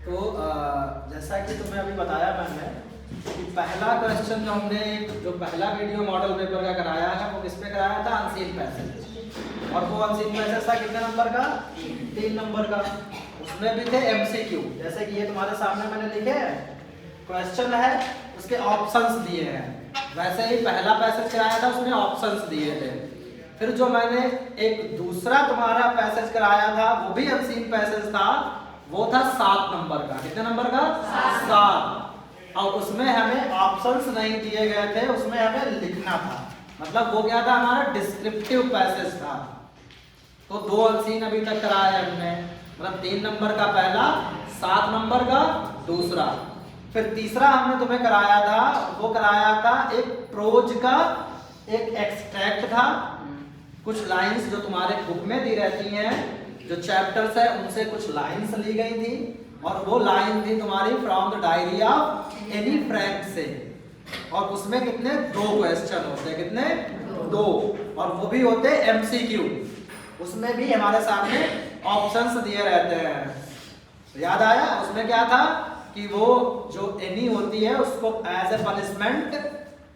तो जैसा कि तुम्हें अभी बताया मैंने कि पहला क्वेश्चन जो हमने जो पहला वीडियो मॉडल पेपर का कराया है वो किस पे कराया था, अनसीन पैसेज। और वो अनसीन पैसेज था कितने नंबर का, 3 नंबर का। उसमें भी थे एमसीक्यू, जैसे कि ये तुम्हारे सामने मैंने लिखे हैं, क्वेश्चन है उसके ऑप्शंस दिए हैं, वैसे ही पहला पैसेज कराया था उसमें ऑप्शंस दिए थे। फिर जो मैंने एक दूसरा तुम्हारा पैसेज कराया था वो भी अनसीन पैसेज था, वो था 7 नंबर का। कितने नंबर का, 7। और उसमें हमें ऑप्शंस नहीं दिए गए थे, उसमें हमें लिखना था, मतलब वो क्या था, हमारा डिस्क्रिप्टिव पैसेज था। तो 2 अनसीन अभी तक कराया हमने, मतलब 3 नंबर का पहला, 7 नंबर का दूसरा। फिर तीसरा हमने तुम्हें कराया था, वो कराया था एक प्रोज का एक एक्सट्रैक्ट था, कुछ लाइंस जो तुम्हारे बुक में दी रहती हैं, जो चैप्टर्स है उनसे कुछ लाइंस ली गई थी, और वो लाइन थी तुम्हारी from the diary of Anne Frank से। और उसमें कितने, 2 क्वेश्चन होते हैं, कितने, 2, और वो भी होते एमसीक्यू। उसमें भी हमारे सामने ऑप्शंस दिए रहते हैं। याद आया, उसमें क्या था कि वो जो एनी होती है उसको एज ए पनिशमेंट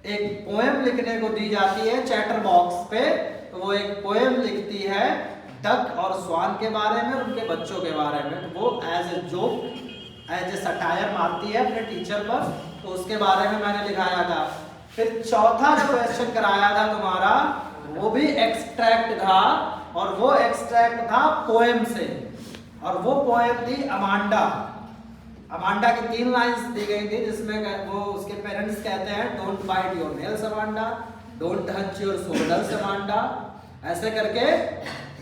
एक पोएम लिखने को दी जाती है चैटर बॉक्स पे। तो वो एक पोएम लिखती है डक और स्वान के बारे में, उनके बच्चों के बारे में। तो वो as a joke, as a satire मारती है अपने टीचर पर, तो उसके बारे में मैंने लिखाया था। फिर चौथा जो क्वेश्चन कराया था तुम्हारा, वो भी एक्सट्रैक्ट था, और वो एक्सट्रैक्ट था पोएम से, और वो पोएम थी अमांडा। अमांडा की 3 लाइंस दी गई थी, जिसमें वो उसके पेरेंट्स कहते हैं don't bite your nails Amanda, don't touch your shoulders Amanda, ऐसे करके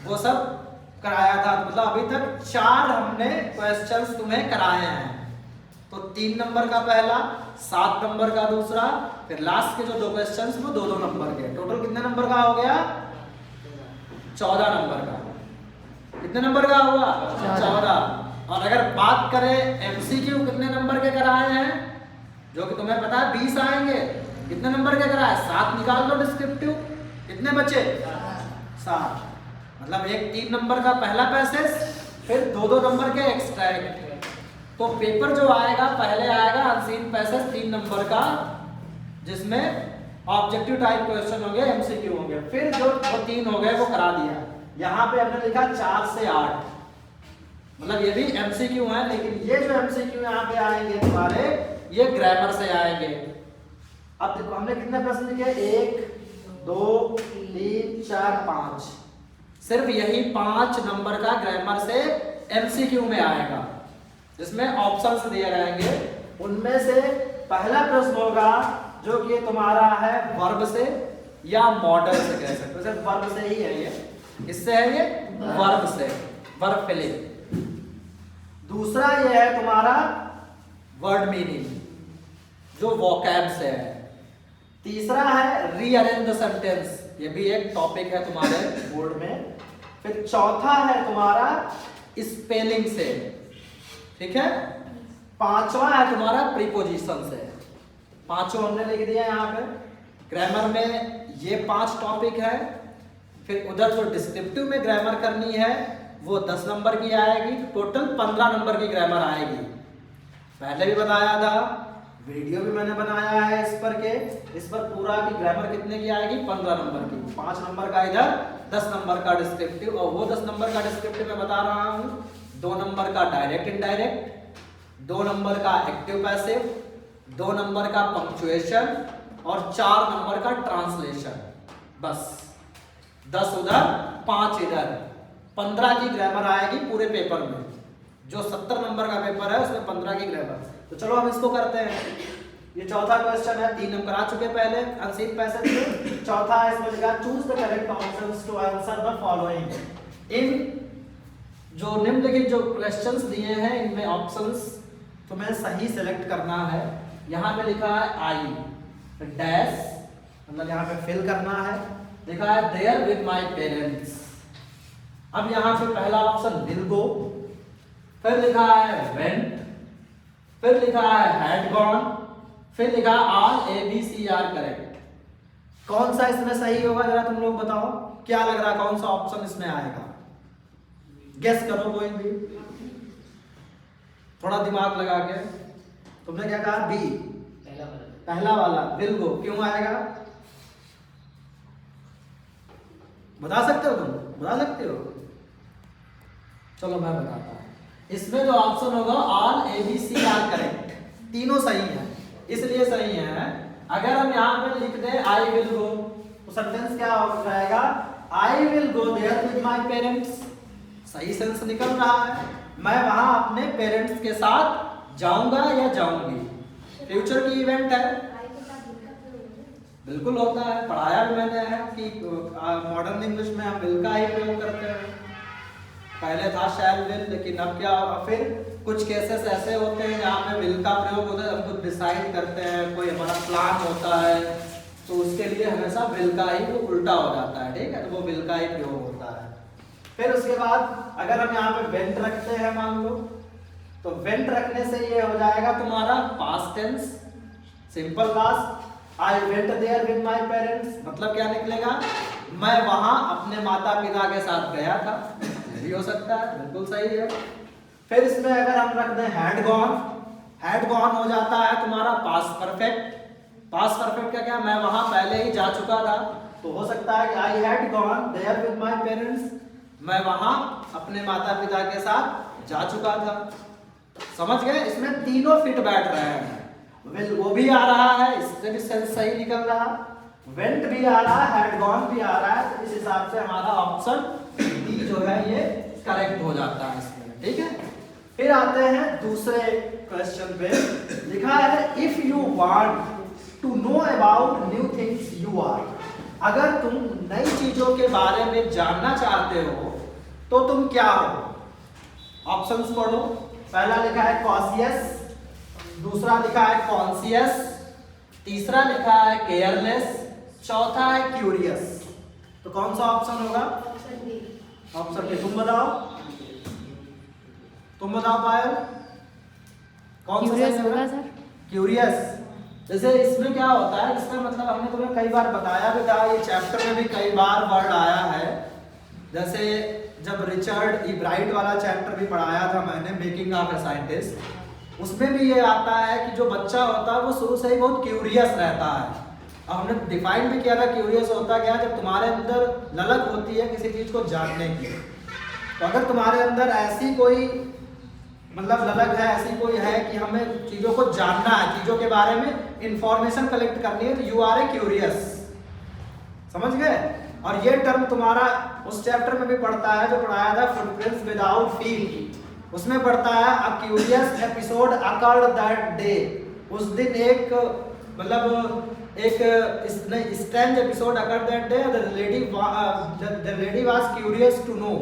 वो सब कराया था। मतलब अभी तक 4 हमने क्वेश्चंस तुम्हें कराए हैं। तो 3 नंबर का पहला, 7 नंबर का दूसरा, फिर लास्ट के जो 2 क्वेश्चंस वो 2-2 नंबर के। टोटल कितने नंबर का हो गया, 14 नंबर का। कितने नंबर का हुआ, 14। और अगर बात करें एमसीक्यू कितने नंबर के कराए हैं, जो कि तुम्हें पता है 20 आएंगे, कितने नंबर के कराए, 7 निकाल लो डिस्क्रिप्टिव, कितने बचे, 7। मतलब एक 3 नंबर का पहला पैसेज, फिर 2-2 नंबर के एक्सट्रैक्ट। तो पेपर जो आएगा पहले आएगा अनसीन पैसेज 3 नंबर का, जिसमें ऑब्जेक्टिव टाइप क्वेश्चन होंगे, एमसीक्यू होंगे। फिर जो 3 हो गए वो करा दिया। यहाँ पे हमने लिखा 4 से 8, मतलब ये भी एमसीक्यू है, लेकिन ये जो एमसीक्यू यहाँ पे आएंगे तुम्हारे, ये ग्रामर से आएंगे। अब देखो हमने कितने प्रश्न लिखे, 1 2 3 4 5, सिर्फ यही 5 नंबर का ग्रामर से एमसीक्यू में आएगा, जिसमें ऑप्शंस दिए रहेंगे। उनमें से पहला प्रश्न होगा जो कि तुम्हारा है वर्ब से या मॉडल से, कह सकते हो, सिर्फ वर्ब से ही है ये। किससे है ये, वर्ब से, वर्ब फिलिंग। दूसरा ये है तुम्हारा वर्ड मीनिंग, जो वोकैब से है। तीसरा है रीअरेंज द सेंटेंस, ये भी एक टॉपिक है तुम्हारे बोर्ड में। फिर चौथा है तुम्हारा स्पेलिंग से, ठीक है। 5वां है तुम्हारा प्रीपोजिशन से। 5 हमने लिख दिया यहाँ पे। ग्रामर में ये 5 टॉपिक है। फिर उधर जो डिस्क्रिप्टिव में ग्रामर करनी है वो 10 नंबर की आएगी, टोटल 15 नंबर की ग्रामर आएगी। पहले भी बताया था, वीडियो भी मैंने बनाया है इस पर पूरा की ग्रामर कितने की आएगी, 15 नंबर की। 5 नंबर का इधर, 10 नंबर का डिस्क्रिप्टिव, और वो 10 नंबर का डिस्क्रिप्टिव मैं बता रहा हूँ। 2 नंबर का डायरेक्ट इनडायरेक्ट, 2 नंबर का एक्टिव पैसिव, 2 नंबर का पंक्चुएशन, और 4 नंबर का ट्रांसलेशन। बस 10 उधर, 5 इधर, 15 की ग्रामर आएगी पूरे पेपर में। जो 70 नंबर का पेपर है उसमें 15 की ग्रामर। तो चलो हम इसको करते हैं। ये चौथा क्वेश्चन है, 3 हम करा चुके पहले अनसीन पैसेज में। चौथा है, इसमें लिखा choose the correct options to answer the following. इन जो निम्नलिखित जो क्वेश्चंस दिए हैं, इनमें ऑप्शंस तुम्हें सही सेलेक्ट करना है। यहाँ पे लिखा है आई डैश, मतलब यहाँ पे फिल करना है। लिखा है देयर विद माय पेरेंट्स। अब यहाँ पे पहला ऑप्शन विल गो, फिर लिखा है वेंट, फिर लिखा है हैड गॉन, फिर लिखा ऑल ABC आर करेक्ट। कौन सा इसमें सही होगा जरा तुम लोग बताओ, क्या लग रहा है कौन सा ऑप्शन इसमें आएगा, गेस करो कोई भी। थोड़ा दिमाग लगा के। तुमने क्या कहा? बी, पहला वाला विल गो। क्यों आएगा? बता सकते हो? तुम बता सकते हो? चलो मैं बताता हूँ। इसमें जो ऑप्शन होगा all A B C are correct, तीनों सही है। इसलिए सही है, अगर हम यहाँ पे लिख दें आई विल गो तो सेंटेंस क्या हो जाएगा? I will go there with my parents. सही सेंस निकल रहा है, मैं वहां अपने पेरेंट्स के साथ जाऊंगा या जाऊंगी। फ्यूचर की इवेंट है, बिल्कुल होता है, पढ़ाया भी मैंने है कि मॉडर्न इंग्लिश में हम विल का ही प्रयोग करते हैं। पहले था शैल विल, लेकिन अब क्या, फिर कुछ केसेस ऐसे होते हैं जहाँ पे विल का प्रयोग होता है। हम कुछ डिसाइड करते हैं, कोई हमारा प्लान होता है, तो उसके लिए हमेशा विल का ही वो उल्टा हो जाता है, ठीक है, तो वो विल का ही प्रयोग होता है। फिर उसके बाद अगर हम यहाँ पे वेंट रखते हैं मान लो, तो वेंट रखने से ये हो जाएगा तुम्हारा past tense, simple past. I went there with my parents, मतलब क्या निकलेगा? मैं वहां अपने माता पिता के साथ गया था। भी हो सकता है, बिल्कुल सही है। फिर इसमें अगर हम रख दें हैड गॉन, हैड गॉन हो जाता है तुम्हारा पास्ट परफेक्ट। पास्ट परफेक्ट का क्या? मैं वहां पहले ही जा चुका था, तो हो सकता है कि I had gone there with my parents, मैं वहां अपने माता पिता के साथ जा चुका था। समझ गए? इसमें तीनों फिट बैठ रहे हैं। विल वो भी आ रहा है, इससे भी सेंस सही निकल रहा, वेंट भी आ रहा है, हैड गॉन भी आ रहा है, तो इस हिसाब से हमारा ऑप्शन डी जो है ये करेक्ट हो जाता है इसमें, ठीक है। फिर आते हैं दूसरे क्वेश्चन पे, लिखा है if you want to know about new things you are, अगर तुम नई चीजों के बारे में जानना चाहते हो तो तुम क्या हो। ऑप्शंस पढ़ो। पहला लिखा है कॉशियस, दूसरा लिखा है कॉन्शियस, तीसरा लिखा है केयरलेस, चौथा है क्यूरियस। तो कौन सा ऑप्शन होगा? Option D. तुम बताओ, तुम बताओ पायल, कौन सा सही होगा? Sir curious. जैसे इसमें क्या होता है, इसका मतलब हमने तुम्हें कई बार बताया भी था, ये चैप्टर में भी कई बार वर्ड आया है। जैसे जब रिचर्ड ई ब्राइट वाला चैप्टर भी पढ़ाया था मैंने, मेकिंग ऑफ ए साइंटिस्ट, उसमें भी ये आता है कि जो बच्चा होता है वो शुरू से ही बहुत क्यूरियस रहता है। अब हमने डिफाइन भी किया था क्यूरियस होता क्या, जब तुम्हारे अंदर ललक होती है किसी चीज को जानने की। तो अगर तुम्हारे अंदर ऐसी कोई मतलब ललक है, ऐसी कोई है कि हमें चीजों को जानना है, चीजों के बारे में इंफॉर्मेशन कलेक्ट करनी है, तो यू आर ए क्यूरियस। समझ गए? और ये टर्म तुम्हारा उस चैप्टर में भी पढ़ता है जो पढ़ाया था फुटप्रिंट्स विदाउट फील, उसमें पढ़ता है a curious episode occurred that day. उस दिन एक मतलब एक strange episode occurred that day, the lady was curious to know,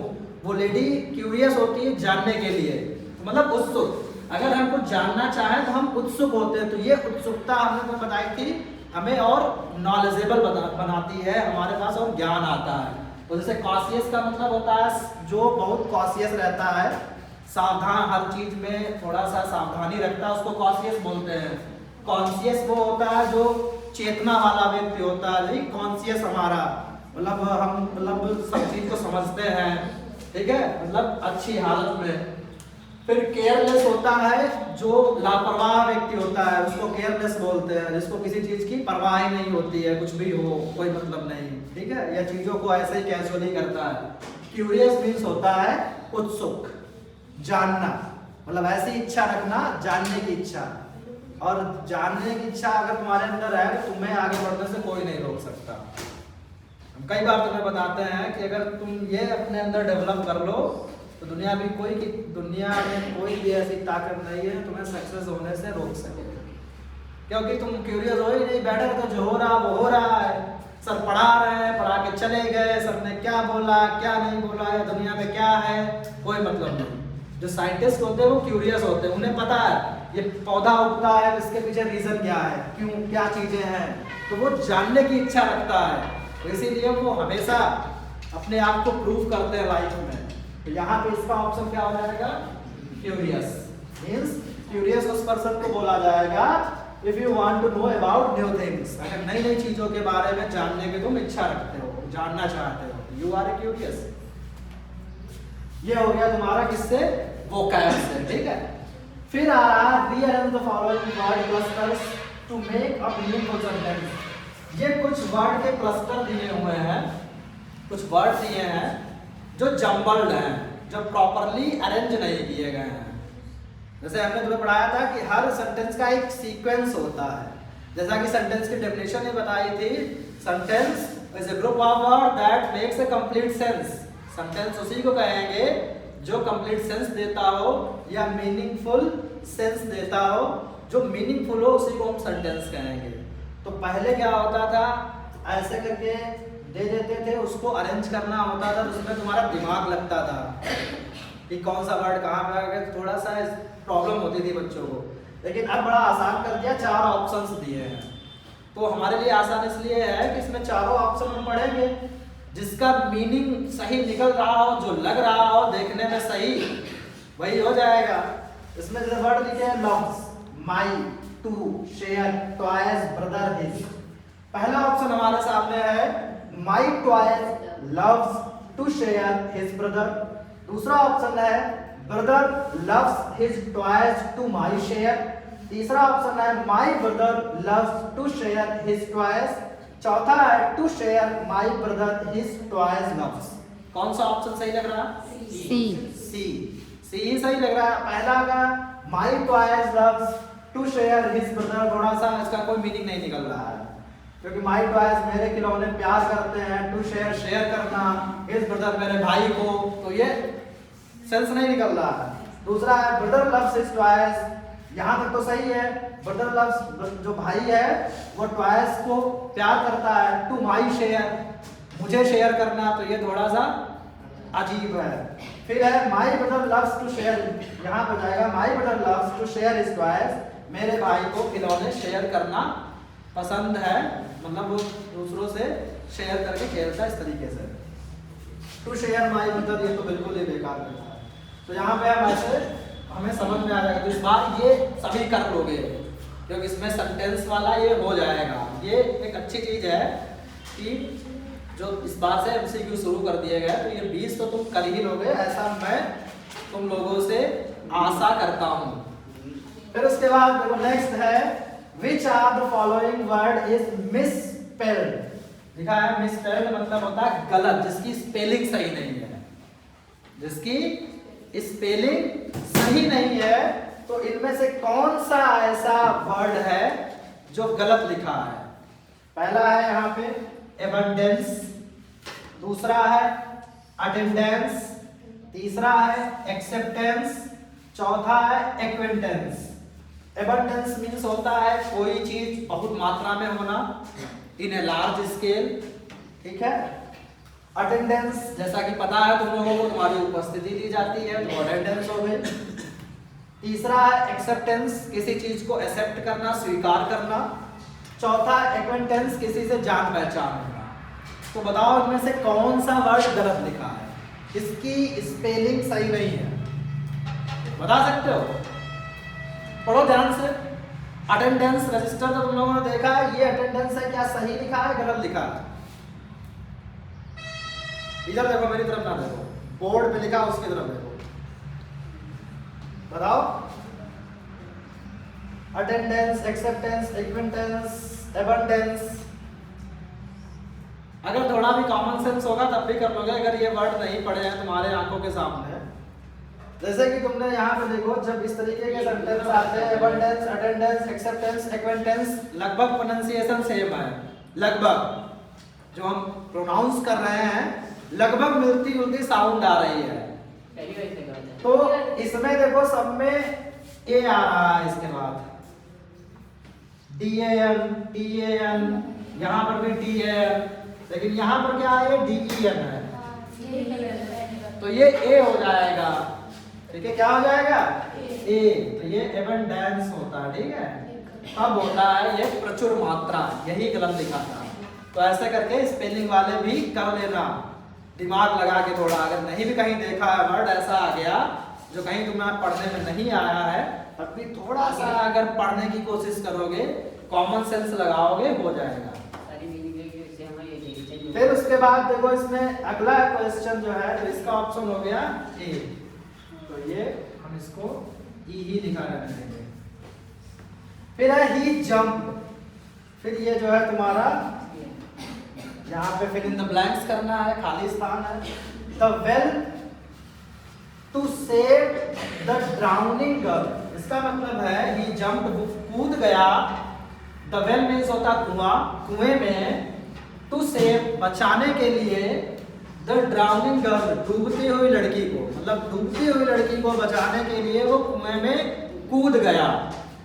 वो लेडी क्यूरियस होती है जानने के लिए, मतलब उत्सुक। अगर हम कुछ जानना चाहें तो हम उत्सुक होते हैं, तो ये उत्सुकता हमने तो बताई थी हमें और नॉलेजेबल बनाती है, हमारे पास और ज्ञान आता है। तो जैसे कॉशियस का मतलब होता है जो बहुत कॉशियस रहता है, सावधान, हर चीज में थोड़ा सा सावधानी रखता है, उसको कॉशियस बोलते हैं। कॉन्शियस वो होता है जो चेतना वाला व्यक्ति होता है, नहीं कॉन्शियस हमारा मतलब हम मतलब सब चीज को समझते हैं, ठीक है, मतलब अच्छी हालत में। फिर केयरलेस होता है जो लापरवाह व्यक्ति होता है, उसको केयरलेस बोलते हैं, जिसको किसी चीज की परवाह ही नहीं होती है, कुछ भी हो कोई मतलब नहीं, ठीक है, या चीजों को ऐसे ही कैजुअली करता है। क्यूरियस मीन्स होता है उत्सुक, जानना, मतलब ऐसी इच्छा रखना, जानने की इच्छा। और जानने की इच्छा अगर तुम्हारे अंदर है तो तुम्हें आगे बढ़ने से कोई नहीं रोक सकता। हम कई बार तुम्हें बताते हैं कि अगर तुम ये अपने अंदर डेवलप कर लो तो दुनिया में कोई भी ऐसी ताकत नहीं है तुम्हें सक्सेस होने से रोक सके, क्योंकि तुम क्यूरियस हो ही नहीं, बैठे तो जो हो रहा वो हो रहा है। सर पढ़ा रहे हैं, पढ़ा के चले गए, सर ने क्या बोला क्या नहीं बोला, या दुनिया में क्या है कोई मतलब नहीं। जो साइंटिस्ट होते हैं वो क्यूरियस होते हैं, उन्हें पता है ये पौधा उगता है, इसके पीछे रीजन क्या है, क्यों क्या चीजें हैं, तो वो जानने की इच्छा रखता है, तो इसीलिए वो हमेशा अपने आप को प्रूव करते हैं लाइफ में। तो यहाँ पे इसका ऑप्शन क्या हो जाएगा? क्यूरियस। मींस क्यूरियस उस पर्सन को बोला जाएगा if you want to know about new things, अगर नई नई चीजों के बारे में जानने की तुम इच्छा रखते हो, जानना चाहते हो, यू आर ए क्यूरियस। ये हो गया तुम्हारा किससे? वोकैब से, ठीक है। फिर आ रहा है rearrange the following word clusters to make a meaningful sentence. ये कुछ वर्ड के क्लस्टर दिए हुए हैं, कुछ वर्ड दिए हैं जो जम्बल्ड हैं, जो प्रॉपरली अरेंज नहीं किए गए हैं। जैसे हमने तुम्हें पढ़ाया था कि हर सेंटेंस का एक सीक्वेंस होता है। जैसा कि सेंटेंस की डेफिनेशन ने बताई थी, sentence is a group of word that makes a complete sense. Sentence उसी को कहेंगे जो कंप्लीट सेंस देता हो या मीनिंगफुल सेंस देता हो। जो मीनिंगफुल हो उसी को हम सेंटेंस कहेंगे। तो पहले क्या होता था, ऐसे करके दे देते थे, उसको अरेंज करना होता था, तो उसमें तुम्हारा दिमाग लगता था कि कौन सा वर्ड कहाँ पे आ गया, थोड़ा सा प्रॉब्लम होती थी बच्चों को। लेकिन अब बड़ा आसान कर दिया, 4 ऑप्शंस दिए हैं। तो हमारे लिए आसान इसलिए है कि इसमें चारों ऑप्शन हम पढ़ेंगे, जिसका मीनिंग सही निकल रहा हो, जो लग रहा हो देखने में सही, वही हो जाएगा। इसमें जैसे वर्ड लिखे हैं loves, my, to, share, twice, brother, his. पहला ऑप्शन हमारे सामने है my twice loves to share his brother. दूसरा ऑप्शन है brother loves his twice to my share. तीसरा ऑप्शन है my brother loves to share his twice. चौथा है to share my brother his twice loves. कौन सा ऑप्शन सही लग रहा है? सी ही सही लग रहा है। पहला का my twice loves to share his brother, थोड़ा सा इसका कोई मीनिंग नहीं निकल रहा है, क्योंकि माई ट्वाइस मेरे खिलौने प्यार करते हैं, टू शेयर शेयर करना, हिज ब्रदर मेरे भाई को, तो ये सेंस नहीं निकल रहा है। दूसरा है ब्रदर लव्स हिज ट्वाइस, यहाँ तक तो सही है, ब्रदर लव्स जो भाई है वो ट्वाइस को प्यार करता है, टू माई शेयर मुझे शेयर करना, तो ये थोड़ा सा अजीब है। फिर है my brother loves to share, यहाँ पर जाएगा my brother loves to share his twice, मेरे भाई को खिलौने शेयर करना पसंद है, मतलब वो दूसरों से शेयर करके खेलता है इस तरीके से। टू शेयर माई ब्रदर, ये तो बिल्कुल ही बेकार है। तो यहाँ पे हम ऐसे हमें समझ में आ जाएगा। तो इस बार ये सभी कर लोगे, क्योंकि इसमें सेंटेंस वाला ये हो जाएगा। ये एक अच्छी चीज़ है कि जो इस बार से एमसीक्यू शुरू कर दिए गए, तो ये 20 तो तुम कर ही लोगे, ऐसा मैं तुम लोगों से आशा करता हूँ। फिर उसके बाद देखो नेक्स्ट है which are the following word is misspelled. लिखा है मिसस्पेल्ड मतलब होता है गलत, जिसकी स्पेलिंग सही नहीं है, जिसकी स्पेलिंग सही नहीं है। तो इनमें से कौन सा ऐसा वर्ड है जो गलत लिखा है? पहला है यहाँ पे एबंडेंस, दूसरा है अटेंडेंस, तीसरा है एक्सेप्टेंस, चौथा है एक्वेंटेंस। एबंडेंस मीन्स होता है कोई चीज बहुत मात्रा में होना, इन ए लार्ज स्केल, ठीक है। अटेंडेंस जैसा कि पता है तुम लोगों को, तुम्हारी उपस्थिति दी जाती है तो अटेंडेंस हो गई। तीसरा है एक्सेप्टेंस, किसी चीज को एक्सेप्ट करना, स्वीकार करना। चौथा एक्वेंटेंस, किसी से जान पहचान होना। तो बताओ इनमें से कौन सा वर्ड गलत लिखा है, इसकी स्पेलिंग सही नहीं है, बता सकते हो? पढ़ो ध्यान से। अटेंडेंस रजिस्टर तो तुम लोगों ने देखा है, ये अटेंडेंस है, क्या सही लिखा है गलत लिखा है? इधर देखो, मेरी तरफ ना देखो, बोर्ड पे लिखा उसकी तरफ देखो, बताओ। Attendance, acceptance, acquaintance, abundance. अगर थोड़ा भी कॉमन सेंस होगा तब भी कर लोगे, अगर ये वर्ड नहीं पढ़े हैं तुम्हारे आंखों के सामने। जैसे कि तुमने यहाँ पे देखो, जब इस तरीके के सेंटेंस आते हैं, एबंडेंस, अटेंडेंस, एक्सेप्टेंस, एक्विंटेंस, लगभग प्रोनाउंसिएशन सेम है, लगभग जो हम प्रोनाउंस कर रहे हैं लगभग मिलती जुलती साउंड आ रही है। तो इसमें देखो सब में ए आ रहा है, इसके बाद DAN, TAN, यहाँ पर भी DAN, लेकिन यहाँ पर क्या है, DEN है, तो ये ए हो जाएगा, ठीक है। क्या हो जाएगा? ए। तो ये एबंडेंस होता है, ठीक है। अब होता है ये प्रचुर मात्रा, यही गलत लिखा था। तो ऐसे करके स्पेलिंग वाले भी कर लेना, दिमाग लगा के थोड़ा। अगर नहीं भी कहीं देखा है वर्ड ऐसा आ गया जो कहीं तुम्हें पढ़ने में नहीं आया है, तब भी थोड़ा सा अगर पढ़ने की कोशिश करोगे, कॉमन सेंस लगाओगे, हो जाएगा। फिर उसके बाद देखो इसमें अगला क्वेश्चन जो है, तो इसका ऑप्शन हो गया ए। तो ये हम इसको ही लिखा रहने देंगे। फिर है ही जंप, फिर ये जो है तुम्हारा यहाँ पे फिर इन द ब्लैंक्स करना है, खाली स्थान है। The well to save the drowning girl, इसका मतलब है ही जंप, वो कूद गया। द वेल मीन्स होता कुआं, कुएं में। टू सेव बचाने के लिए, द ड्राउनिंग गर्ल डूबती हुई लड़की को, मतलब डूबती हुई लड़की को बचाने के लिए वो कुएं में कूद गया।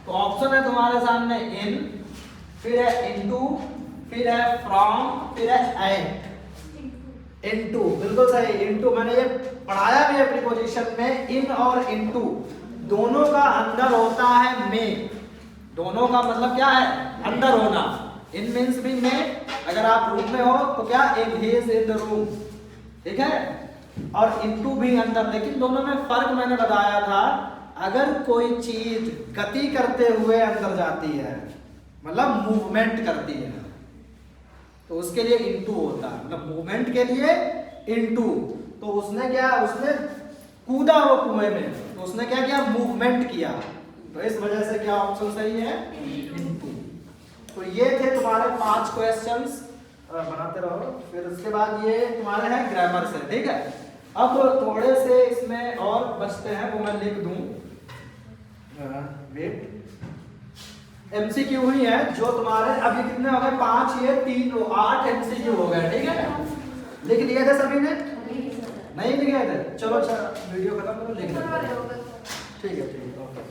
तो ऑप्शन है तुम्हारे सामने इन, फिर है इनटू, फिर है फ्रॉम, फिर है एट। इनटू बिल्कुल सही, इनटू मैंने ये पढ़ाया भी अपनी पोजीशन में। इन और इनटू दोनों का अंदर होता है में, दोनों का मतलब क्या है, अंदर होना। इन मीन्स भी में, अगर आप रूम में हो तो क्या, in he is in the room, ठीक है। और इनटू भी अंदर, लेकिन दोनों में फर्क मैंने बताया था। अगर कोई चीज गति करते हुए अंदर जाती है, मतलब मूवमेंट करती है, तो उसके लिए इनटू होता है, मतलब मूवमेंट के लिए इनटू। तो उसने क्या, उसने कूदा वो कुएं में, तो उसने क्या किया, मूवमेंट किया। तो इस वजह से क्या ऑप्शन सही है, इनटू। तो ये थे तुम्हारे 5 क्वेश्चंस, बनाते रहो। फिर उसके बाद ये तुम्हारे हैं ग्रामर से, ठीक है। अब थोड़े से इसमें और बचते हैं, वो मैं लिख दूं। वेट, एमसीक्यू ही है जो तुम्हारे अभी कितने हो गए, 5 ये 3 8 एमसीक्यू हो गए, ठीक है। लिख लिए थे सभी ने, नहीं लिखे थे? चलो अच्छा वीडियो खत्म करो, लिख लेते हैं। ठीक है, ओके।